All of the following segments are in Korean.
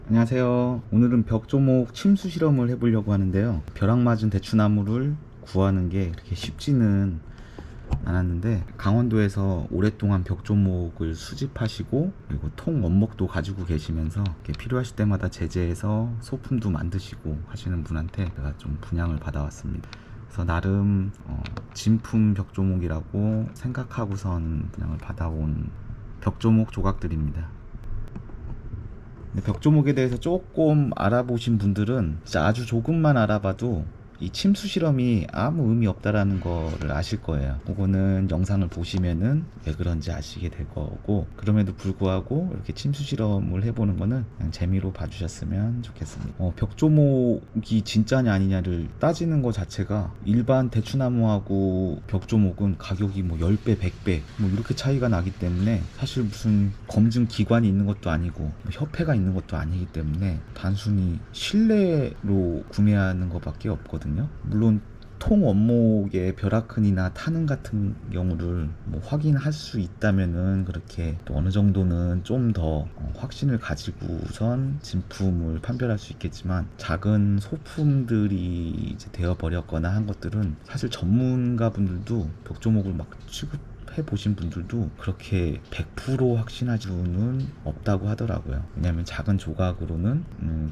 안녕하세요. 오늘은 벽조목 침수 실험을 해보려고 하는데요. 벼락 맞은 대추나무를 구하는 게 그렇게 쉽지는 않았는데, 강원도에서 오랫동안 벽조목을 수집하시고 그리고 통 원목도 가지고 계시면서 이렇게 필요하실 때마다 제재해서 소품도 만드시고 하시는 분한테 제가 좀 분양을 받아왔습니다. 그래서 나름 진품 벽조목이라고 생각하고선 분양을 받아온 벽조목 조각들입니다. 벽조목에 대해서 조금 알아보신 분들은 진짜 아주 조금만 알아봐도 이 침수 실험이 아무 의미 없다라는 거를 아실 거예요. 그거는 영상을 보시면은 왜 그런지 아시게 될 거고, 그럼에도 불구하고 이렇게 침수 실험을 해보는 거는 그냥 재미로 봐주셨으면 좋겠습니다. 벽조목이 진짜냐 아니냐를 따지는 거 자체가 일반 대추나무하고 벽조목은 가격이 뭐 10배, 100배 뭐 이렇게 차이가 나기 때문에 사실 무슨 검증 기관이 있는 것도 아니고 뭐 협회가 있는 것도 아니기 때문에 단순히 신뢰로 구매하는 것밖에 없거든요. 물론 통 원목의 벼락흔이나 타는 같은 경우를 뭐 확인할 수 있다면은 그렇게 또 어느 정도는 좀 더 확신을 가지고선 진품을 판별할 수 있겠지만, 작은 소품들이 이제 되어 버렸거나 한 것들은 사실 전문가분들도 벽조목을 막 취급해 보신 분들도 그렇게 100% 확신할 수는 없다고 하더라고요. 왜냐하면 작은 조각으로는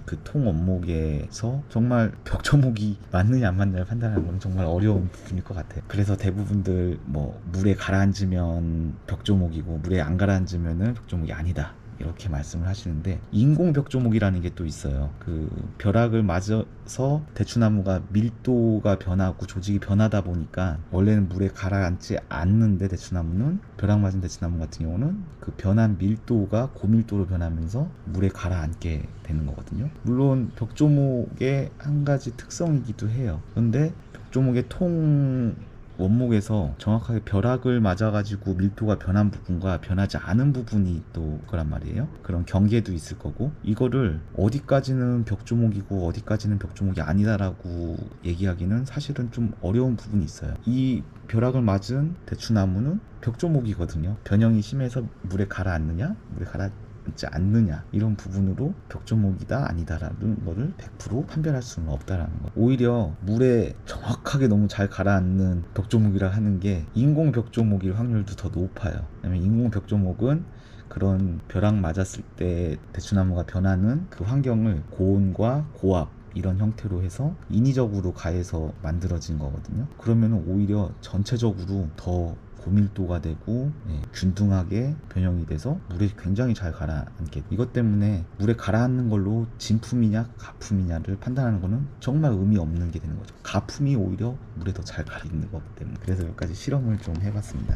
그 통 원목에서 정말 벽조목이 맞느냐 안 맞느냐를 판단하는 건 정말 어려운 부분일 것 같아요. 그래서 대부분들 뭐 물에 가라앉으면 벽조목이고 물에 안 가라앉으면은 벽조목이 아니다, 이렇게 말씀을 하시는데, 인공 벽조목이라는 게 또 있어요. 그 벼락을 맞아서 대추나무가 밀도가 변하고 조직이 변하다 보니까 원래는 물에 가라앉지 않는데, 대추나무는 벼락 맞은 대추나무 같은 경우는 그 변한 밀도가 고밀도로 변하면서 물에 가라앉게 되는 거거든요. 물론 벽조목의 한 가지 특성이기도 해요. 그런데 벽조목의 통 원목에서 정확하게 벼락을 맞아가지고 밀도가 변한 부분과 변하지 않은 부분이 또 그란 말이에요. 그런 경계도 있을 거고, 이거를 어디까지는 벽조목이고 어디까지는 벽조목이 아니다라고 얘기하기는 사실은 좀 어려운 부분이 있어요. 이 벼락을 맞은 대추나무는 벽조목이거든요. 변형이 심해서 물에 가라앉느냐 물에 가라앉지 않느냐, 이런 부분으로 벽조목이다 아니다라는 거를 100% 판별할 수는 없다라는 거. 오히려 물에 정확하게 너무 잘 가라앉는 벽조목이라 하는 게 인공 벽조목일 확률도 더 높아요. 왜냐면 인공 벽조목은 그런 벼락 맞았을 때 대추나무가 변하는 그 환경을 고온과 고압 이런 형태로 해서 인위적으로 가해서 만들어진 거거든요. 그러면 오히려 전체적으로 더 고밀도가 되고 균등하게 변형이 돼서 물에 굉장히 잘 가라앉게, 이것 때문에 물에 가라앉는 걸로 진품이냐 가품이냐를 판단하는 거는 정말 의미 없는 게 되는 거죠. 가품이 오히려 물에 더 잘 가라앉는 거기 때문에. 그래서 몇 가지 실험을 좀 해봤습니다.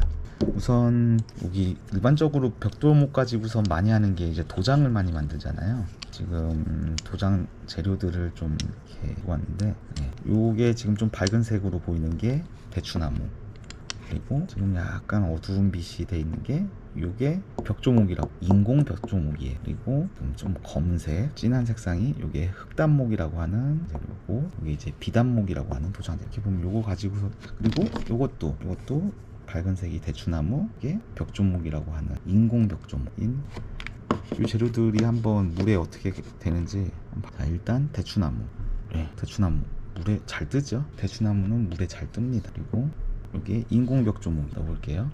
우선 여기 일반적으로 벽돌목 가지고서 많이 하는 게 이제 도장을 많이 만들잖아요. 지금 도장 재료들을 좀 이렇게 보았는데, 요게 지금 좀 밝은 색으로 보이는 게 대추나무, 그리고 지금 약간 어두운 빛이 돼 있는 게 요게 벽조목이라고, 인공 벽조목이에요. 그리고 좀 검은색 진한 색상이 요게 흑단목이라고 하는 재료고, 요게 이제 비단목이라고 하는 도장. 이렇게 보면 요거 가지고서, 그리고 요것도 밝은 색이 대추나무, 이게 벽조목이라고 하는 인공 벽조목인 이 재료들이 한번 물에 어떻게 되는지. 자, 일단 대추나무. 대추나무 물에 잘 뜨죠. 대추나무는 물에 잘 뜹니다. 그리고 여기 인공 벽조목 넣어볼게요.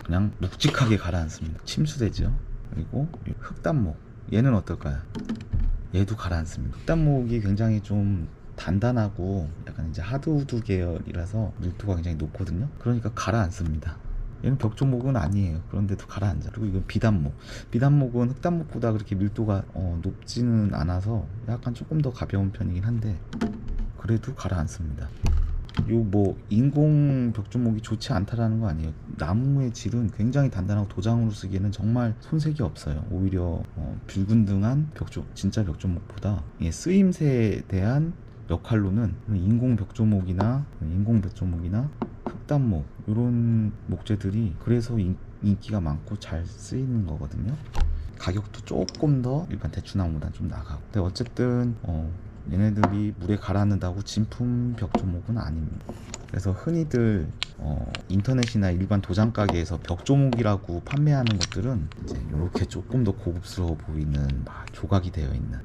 그냥 묵직하게 가라앉습니다. 침수되죠. 그리고 흑단목, 얘는 어떨까요? 얘도 가라앉습니다. 흑단목이 굉장히 좀 단단하고 약간 이제 하드우드 계열이라서 밀도가 굉장히 높거든요. 그러니까 가라앉습니다. 얘는 벽조목은 아니에요. 그런데도 가라앉아. 그리고 이건 비단목은 흑단목보다 그렇게 밀도가 높지는 않아서 약간 조금 더 가벼운 편이긴 한데 그래도 가라앉습니다. 요 뭐 인공 벽조목이 좋지 않다라는 거 아니에요. 나무의 질은 굉장히 단단하고 도장으로 쓰기에는 정말 손색이 없어요. 오히려 불균등한 진짜 벽조목보다 쓰임새에 대한 역할로는 인공 벽조목이나 흑단목 이런 목재들이 그래서 인기가 많고 잘 쓰이는 거거든요. 가격도 조금 더 일반 대추나무보다 좀 나가고. 근데 어쨌든 얘네들이 물에 가라앉는다고 진품 벽조목은 아닙니다. 그래서 흔히들 인터넷이나 일반 도장 가게에서 벽조목이라고 판매하는 것들은 이제 이렇게 조금 더 고급스러워 보이는 조각이 되어 있는.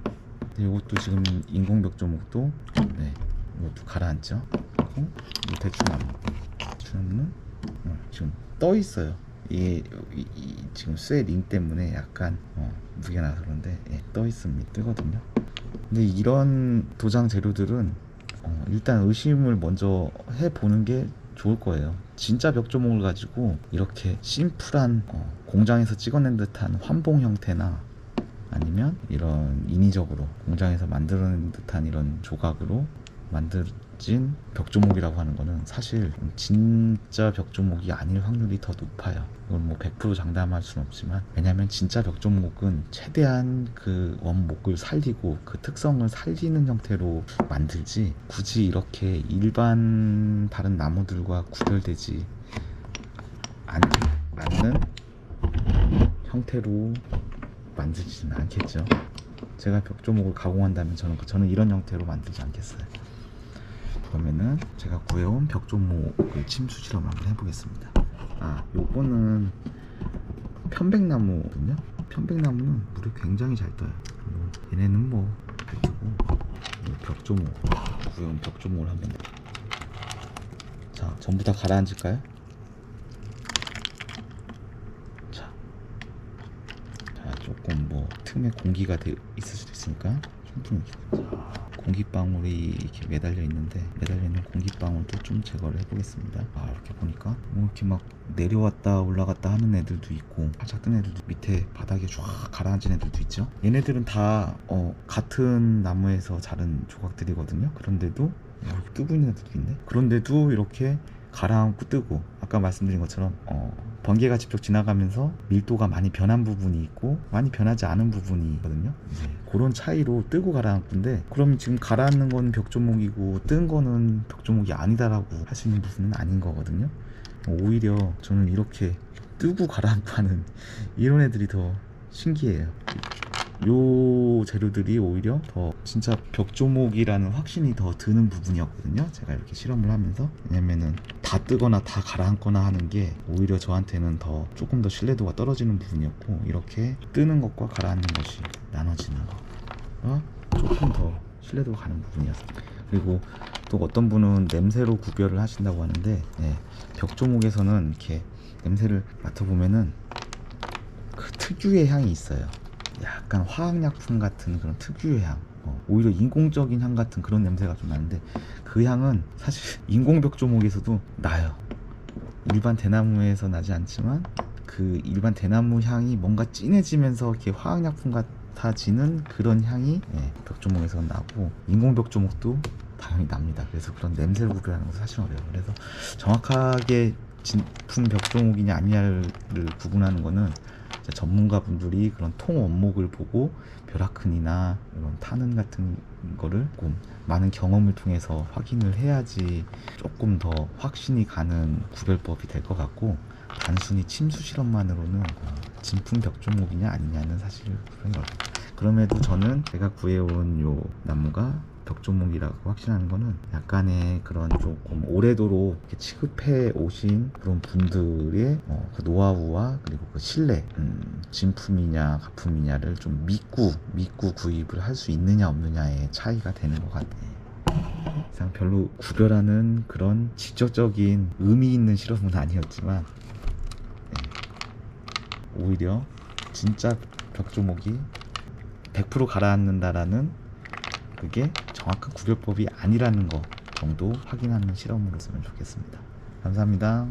이것도 지금 인공 벽조목도 이것도 가라앉죠. 그리고 이 대추나무는 지금 떠 있어요. 이 지금 쇠 링 때문에 약간 무게가 나서 그런데 떠 있습니다. 뜨거든요. 근데 이런 도장 재료들은 일단 의심을 먼저 해보는 게 좋을 거예요. 진짜 벽조목을 가지고 이렇게 심플한 공장에서 찍어낸 듯한 환봉 형태나 아니면 이런 인위적으로 공장에서 만들어낸 듯한 이런 조각으로 만들어진 벽조목이라고 하는 거는 사실 진짜 벽조목이 아닐 확률이 더 높아요. 이건 뭐 100% 장담할 수는 없지만, 왜냐면 진짜 벽조목은 최대한 그 원목을 살리고 그 특성을 살리는 형태로 만들지, 굳이 이렇게 일반 다른 나무들과 구별되지 않는 형태로 만들지는 않겠죠. 제가 벽조목을 가공한다면 저는 이런 형태로 만들지 않겠어요. 그러면은 제가 구해온 벽조목을 침수 실험 한번 해보겠습니다. 요거는 편백나무거든요. 편백나무는 물이 굉장히 잘 떠요. 얘네는 뭐 잘 뜨고, 벽조목, 구해온 벽조목을 하면 돼요. 자, 전부 다 가라앉을까요? 자, 조금 뭐 틈에 공기가 있을 수도 있으니까 충분히. 공기방울이 이렇게 매달려 있는데, 매달려 있는 공기방울도 좀 제거를 해보겠습니다. 이렇게 보니까 뭐 이렇게 막 내려왔다 올라갔다 하는 애들도 있고, 살짝 뜬 애들도, 밑에 바닥에 쫙 가라앉은 애들도 있죠. 얘네들은 다 같은 나무에서 자른 조각들이거든요. 그런데도 이렇게 뜨고 있는 애들도 있네. 그런데도 이렇게 가라앉고 뜨고, 아까 말씀드린 것처럼 번개가 직접 지나가면서 밀도가 많이 변한 부분이 있고 많이 변하지 않은 부분이 있거든요. 그런 차이로 뜨고 가라앉는데, 그럼 지금 가라앉는 건 벽조목이고 뜬 거는 벽조목이 아니다라고 할 수 있는 부분은 아닌 거거든요. 오히려 저는 이렇게 뜨고 가라앉고 하는 이런 애들이 더 신기해요. 요 재료들이 오히려 더 진짜 벽조목이라는 확신이 더 드는 부분이었거든요. 제가 이렇게 실험을 하면서. 왜냐면은 다 뜨거나 다 가라앉거나 하는 게 오히려 저한테는 조금 더 신뢰도가 떨어지는 부분이었고, 이렇게 뜨는 것과 가라앉는 것이 나눠지는 거가 조금 더 신뢰도가 가는 부분이었어요. 그리고 또 어떤 분은 냄새로 구별을 하신다고 하는데, 벽조목에서는 이렇게 냄새를 맡아보면은 그 특유의 향이 있어요. 약간 화학약품 같은 그런 특유의 향, 오히려 인공적인 향 같은 그런 냄새가 좀 나는데, 그 향은 사실 인공 벽조목에서도 나요. 일반 대나무에서 나지 않지만 그 일반 대나무 향이 뭔가 진해지면서 이렇게 화학약품 같아지는 그런 향이 벽조목에서 나고, 인공 벽조목도 당연히 납니다. 그래서 그런 냄새를 구별하는 것은 사실 어려워요. 그래서 정확하게 진품 벽조목이냐 아니냐를 구분하는 거는 전문가분들이 그런 통원목을 보고 벼라큰이나 이런 탄은 같은 거를 많은 경험을 통해서 확인을 해야지 조금 더 확신이 가는 구별법이 될 것 같고, 단순히 침수 실험만으로는 진품 벽조목이냐 아니냐는 사실 그런 게 그럼에도 저는 제가 구해온 요 나무가 벽조목이라고 확신하는 거는, 약간의 그런 조금 오래도록 이렇게 취급해 오신 그런 분들의 그 노하우와, 그리고 그 신뢰, 진품이냐 가품이냐를 좀 믿고 구입을 할 수 있느냐 없느냐의 차이가 되는 것 같아요. 이상 별로 구별하는 그런 직접적인 의미 있는 실험은 아니었지만, 오히려 진짜 벽조목이 100% 가라앉는다라는 그게 정확한 구별법이 아니라는 거 정도 확인하는 실험으로 쓰면 좋겠습니다. 감사합니다.